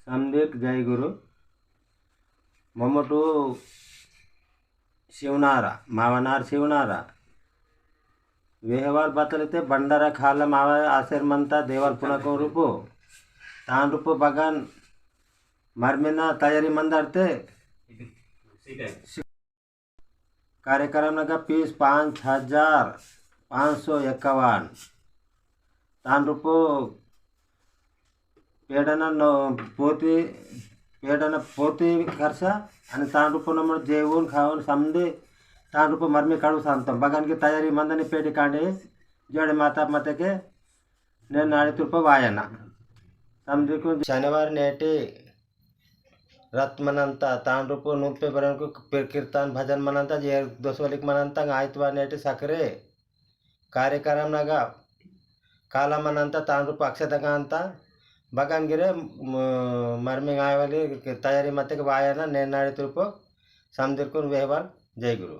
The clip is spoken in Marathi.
समदेक जय गुरु मम्मटू शिवनारा मावनार शिवनारा व्यवहार बतलते बंडारा खाला मावा आशीर्मंता देवाल पुणको रूपो तान रूपो बगान मरमेना तयारी मंदारते कार्यक्रम नगा पीस 5,551 तान रूपो पेडना पोती खर्च आणि तान रूप नंबर जेवून खाऊन समजे तान रूप मरमी काढू सांगतो बगान की तयारी मंदनी पेटी काढे जोड़े माता मत के నేను నాడి తుప్ప వాయన समझको शनिवार नेटे रत मनंता तान रूप नुप्पे बरन को कीर्तन भजन मनंता जे दोसवलिक मनंता आयतवार नेटे सकरे कार्यक्रम नगा काला मनंता तान रूप अक्षतंगा अंता बगान गिरे मरमी गाय वाली तैयारी मत के वायना नेनाड़ी तुर्पो समझको व्यवहार जय गुरु।